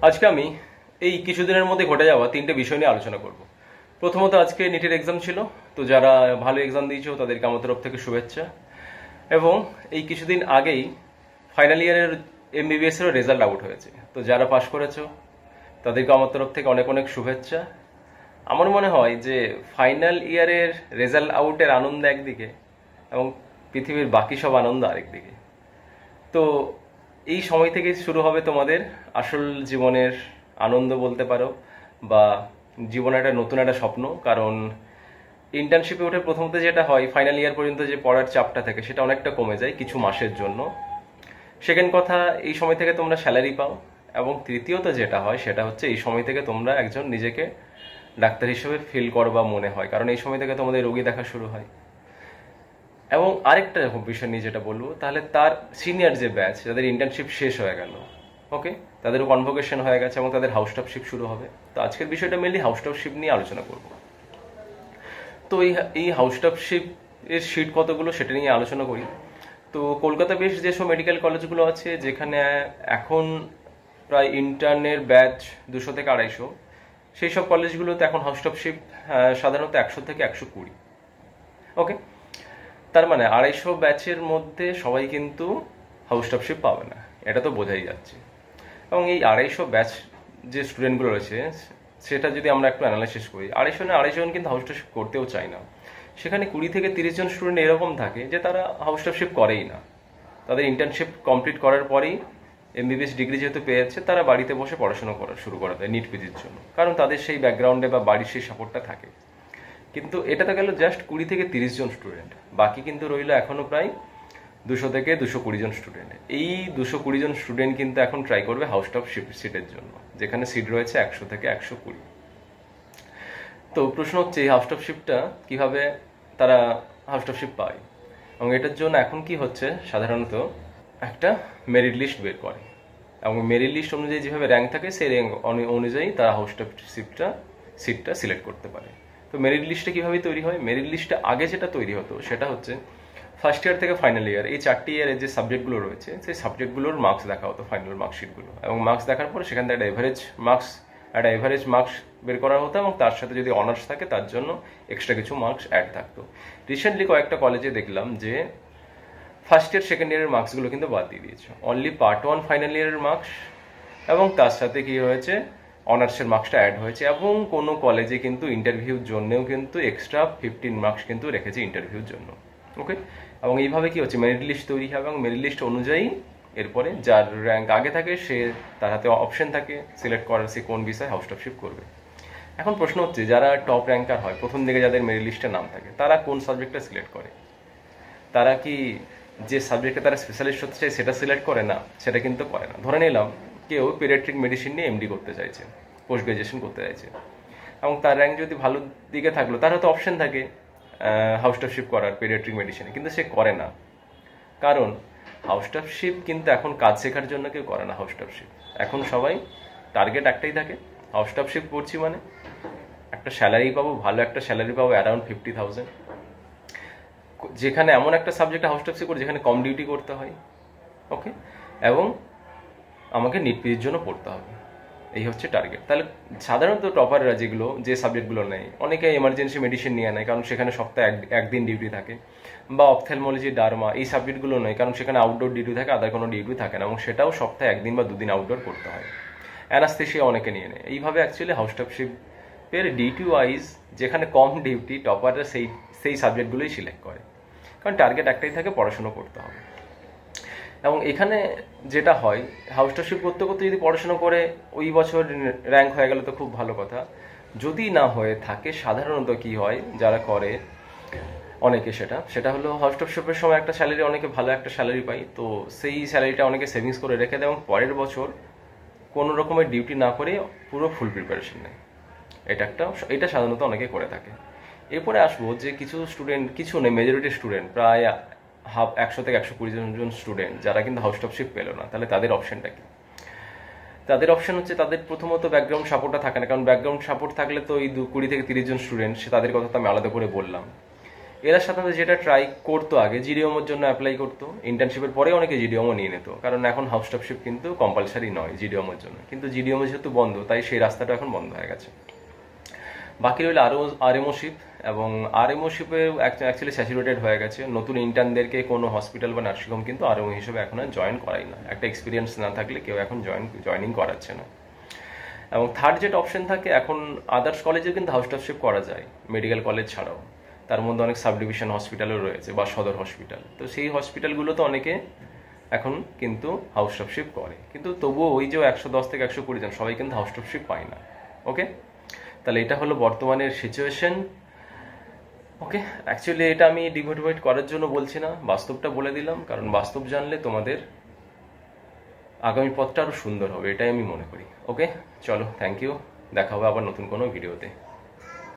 আজকে আমি এই কিছুদিনের মধ্যে ঘটে যাওয়া তিনটে বিষয় নিয়ে আলোচনা করব। প্রথমত, আজকে নিটের এক্সাম ছিল, তো যারা ভালো এক্সাম দিয়েছো তাদেরকে আমার তরফ থেকে শুভেচ্ছা। এবং এই কিছুদিন আগেই ফাইনাল ইয়ারের এমবিবিএস এরও রেজাল্ট আউট হয়েছে, তো যারা পাশ করেছো তাদেরকে আমার তরফ থেকে অনেক অনেক শুভেচ্ছা। আমার মনে হয় যে ফাইনাল ইয়ারের রেজাল্ট আউটের আনন্দ একদিকে এবং পৃথিবীর বাকি সব আনন্দ আরেকদিকে। তো এই সময় থেকে শুরু হবে তোমাদের আসল জীবনের আনন্দ বলতে পারো, বা জীবনের একটা নতুন একটা স্বপ্ন। কারণ ইন্টার্নশিপে উঠে প্রথমত যেটা হয়, ফাইনাল ইয়ার পর্যন্ত যে পড়ার চাপটা থাকে সেটা অনেকটা কমে যায় কিছু মাসের জন্য। সেকেন্ড কথা, এই সময় থেকে তোমরা স্যালারি পাও। এবং তৃতীয়ত যেটা হয় সেটা হচ্ছে এই সময় থেকে তোমরা একজন নিজেকে ডাক্তার হিসেবে ফিল করো বা মনে হয়, কারণ এই সময় থেকে তোমাদের রোগী দেখা শুরু হয়। এবং আরেকটা বিষয় নিয়ে যেটা বলবো, তাহলে তার সিনিয়র যে ব্যাচ যাদের ইন্টার্নশিপ শেষ হয়ে গেল, ওকে, তাদেরও কনভোকেশন হয়ে গেছে এবং তাদের হাউস টপশিপ শুরু হবে। তো আজকের বিষয়টা মেনলি হাউস টপশিপ নিয়ে আলোচনা করব। তো এই হাউস টপশিপ এর সিট কতগুলো সেটা নিয়ে আলোচনা করি। তো কলকাতা বেশ যেসব মেডিকেল কলেজগুলো আছে, যেখানে এখন প্রায় ইন্টার্নের ব্যাচ 200 থেকে 250, সেই সব কলেজগুলোতে এখন হাউস টপশিপ সাধারণত 100 থেকে 120। ওকে, তার মানে 250 ব্যাচের মধ্যে সবাই কিন্তু হাউস টপশিপ পাবে না, এটা তো বোঝাই যাচ্ছে। এবং এই 250 ব্যাচ যে স্টুডেন্টগুলো রয়েছে সেটা যদি আমরা একটু অ্যানালাইসিস করি, 250 জন কিন্তু হাউস টপশিপ করতেও চায় না। সেখানে 20 থেকে 30 জন স্টুডেন্ট এরকম থাকে যে তারা হাউস টপশিপ করেই না। তাদের ইন্টার্নশিপ কমপ্লিট করার পরেই এমবিবিএস ডিগ্রি যেহেতু পেয়েছে, তারা বাড়িতে বসে পড়াশোনা করা শুরু করে দেয় নিট পিজির জন্য, কারণ তাদের সেই ব্যাকগ্রাউন্ডে বা বাড়ির সেই সাপোর্টটা থাকে। কিন্তু এটা তো গেল জাস্ট 20 থেকে 30 জন স্টুডেন্ট, বাকি কিন্তু রইল এখনো প্রায় 200 থেকে 220 জন স্টুডেন্ট। এই 220 জন স্টুডেন্ট কিন্তু এখন ট্রাই করবে হাউস টপ সিটের জন্য, যেখানে সিট রয়েছে 100 থেকে 120। তো প্রশ্ন হচ্ছে এই হাউস টপ শিপটা কিভাবে তারা হাউস টপ শিপ পায়। এবং এটার জন্য এখন কি হচ্ছে, সাধারণত একটা মেরিট লিস্ট বের করে এবং মেরিট লিস্ট অনুযায়ী যেভাবে র্যাঙ্ক থাকে সেই র্যাঙ্ক অনুযায়ী তারা হাউস টপ সিটটা সিলেক্ট করতে পারে। তো মেরিট লিস্টটা কিভাবে তৈরি হয়, মেরিট লিস্টটা আগে যেটা তৈরি হতো সেটা হচ্ছে ফার্স্ট ইয়ার থেকে ফাইনাল ইয়ার, এই 4টি ইয়ারের যে সাবজেক্টগুলো রয়েছে সেই সাবজেক্টগুলোর মার্কস দেখা হতো, ফাইনাল মার্কশিটগুলো। এবং মার্কস দেখার পরে সেখান থেকে একটা এভারেজ মার্কস বের করা হতো, এবং তার সাথে যদি অনার্স থাকে তার জন্য এক্সট্রা কিছু মার্কস অ্যাড থাকতো। রিসেন্টলি কয়েকটা কলেজে দেখলাম যে ফার্স্ট ইয়ার সেকেন্ড ইয়ারের মার্কসগুলো কিন্তু বাদ দিয়ে দিয়েছে, অনলি পার্ট 1 ফাইনাল ইয়ারের মার্কস, এবং তার সাথে কি হয়েছে, অনার্সের মার্কসটা অ্যাড হয়েছে। এবং কোনো কলেজে কিন্তু ইন্টারভিউর জন্যও কিন্তু এক্সট্রা 15 মার্কস কিন্তু রেখেছে ইন্টারভিউর জন্য। ওকে, এবং এইভাবে কি হচ্ছে, মেরিট লিস্ট তৈরি হবে এবং মেরিট লিস্ট অনুযায়ী এরপরে যার র্যাঙ্ক আগে থাকে সে তার হাতে অপশন থাকে সিলেক্ট করার সে কোন বিষয়ে হাউস টপশিপ করবে। এখন প্রশ্ন হচ্ছে, যারা টপ র্যাঙ্কার হয় প্রথম দিকে, যাদের মেরিট লিস্টে নাম থাকে, তারা কোন সাবজেক্টটা সিলেক্ট করে? তারা কি যে সাবজেক্টে তারা স্পেশালিস্ট হতে চায় সেটা সিলেক্ট করে? না, সেটা কিন্তু করে না। ধরে নিলাম কেউ পেডিয়াট্রিক মেডিসিন নিয়ে এমডি করতে চাইছে, পোস্ট গ্রাজুয়েশন করতে চাইছে, এবং তার র্যাঙ্ক যদি ভালো দিকে থাকলো, তার হয়তো অপশন থাকে হাউস টপশিপ করার পেডিয়াট্রিক মেডিসিনে, কিন্তু সে করে না। কারণ হাউস টপশিপ কিন্তু এখন কাজ শেখার জন্য কেউ করে না। হাউস টপশিপ এখন সবাই টার্গেট একটাই থাকে, হাউস টপশিপ করছি মানে একটা স্যালারি পাবো, ভালো একটা স্যালারি পাবো, অ্যারাউন্ড 50,000, যেখানে এমন একটা সাবজেক্ট হাউস টপশিপ করে যেখানে কম ডিউটি করতে হয়। ওকে, এবং আমাকে নিট পিজির জন্য পড়তে হবে, এই হচ্ছে টার্গেট। তাহলে সাধারণত টপাররা যেগুলো যে সাবজেক্টগুলো নেয়, অনেকে এমার্জেন্সি মেডিসিন নিয়ে নেয়, কারণ সেখানে সপ্তাহে একদিন ডিউটি থাকে, বা অপথ্যালমোলজি, ডার্মা, এই সাবজেক্টগুলো নয়, কারণ সেখানে আউটডোর ডিউটি থাকে, আদার কোনো ডিউটি থাকে না, এবং সেটাও সপ্তাহে একদিন বা দুদিন আউটডোর করতে হয়। অ্যানাস্থেশিয়া অনেকে নিয়ে নেয়। এইভাবে অ্যাকচুয়ালি হাউস টপশিপের ডিউটি ওয়াইজ যেখানে কম ডিউটি, টপাররা সেই সাবজেক্টগুলোই সিলেক্ট করে, কারণ টার্গেট একটাই থাকে, পড়াশুনো করতে হবে। এবং এখানে যেটা হয়, হাউস টপশিপ করতে করতে যদি পড়াশোনা করে ওই বছর র্যাঙ্ক হয়ে গেল তো খুব ভালো কথা। যদি না হয়ে থাকে, সাধারণত কি হয়, যারা করে অনেকে সেটা হলো হাউস টপশিপের সময় একটা স্যালারি, অনেকে ভালো একটা স্যালারি পায়, তো সেই স্যালারিটা অনেকে সেভিংস করে রেখে দেয় এবং পরের বছর কোনো রকমের ডিউটি না করে পুরো ফুল প্রিপারেশন নেয়। এটা সাধারণত অনেকে করে থাকে। এরপরে আসবো যে কিছু নেই, মেজরিটি স্টুডেন্ট, প্রায় 100 থেকে 120 জন স্টুডেন্ট যারা কিন্তু হাউস টপশিপ পেল না। তাহলে তাদের অপশনটা কি? তাদের অপশন হচ্ছে, তাদের প্রথমত ব্যাকগ্রাউন্ড সাপোর্টটা থাকে না, কারণ ব্যাকগ্রাউন্ড সাপোর্ট থাকলে তো এই 20 থেকে 30 জন স্টুডেন্ট, তাদের কথা তো আমি আলাদা করে বললাম। এরা সাধারণত যেটা ট্রাই করতো আগে, জিডিওমের জন্য অ্যাপ্লাই করতো, ইন্টার্নশিপের পরে অনেকে জিডিওমও নিয়ে নিত, কারণ এখন হাউস স্টাফশিপ কিন্তু কম্পালসারি নয় জিডিওমের জন্য, কিন্তু জিডিওমে যেহেতু বন্ধ তাই সেই রাস্তাটা এখন বন্ধ হয়ে গেছে। বাকি রইল আরএমওশিপ, এবং আরএমওশিপে অ্যাকচুয়ালি স্যাচুরেটেড হয়ে গেছে। নতুন ইন্টার্নদেরকে কোনো হসপিটাল বা নার্সিংহোম কিন্তু আরএমও হিসেবে এখন আর জয়েন করাই না, একটা এক্সপিরিয়েন্স না থাকলে কেউ এখন জয়েনিং করাচ্ছে না। এবং থার্ড যেটা অপশন থাকে, এখন আদার্স কলেজেও কিন্তু হাউস স্টাফশিপ করা যায়, মেডিকেল কলেজ ছাড়াও। তার মধ্যে অনেক সাব ডিভিশন হসপিটালও রয়েছে বা সদর হসপিটাল, তো সেই হসপিটালগুলোতে অনেকে এখন কিন্তু হাউস স্টাফশিপ করে, কিন্তু তবুও ওই যে 110 থেকে 120 জন সবাই কিন্তু হাউস স্টাফশিপ পায় না। ওকে, তাহলে এটা হলো বর্তমানের সিচুয়েশন। ওকে, অ্যাকচুয়ালি এটা আমি ডিমোটিভেট করার জন্য বলছি না, বাস্তবটা বলে দিলাম, কারণ বাস্তব জানলে তোমাদের আগামী পথটা আরো সুন্দর হবে, এটাই আমি মনে করি। ওকে, চলো, থ্যাংক ইউ, দেখা হবে আবার নতুন কোনো ভিডিওতে।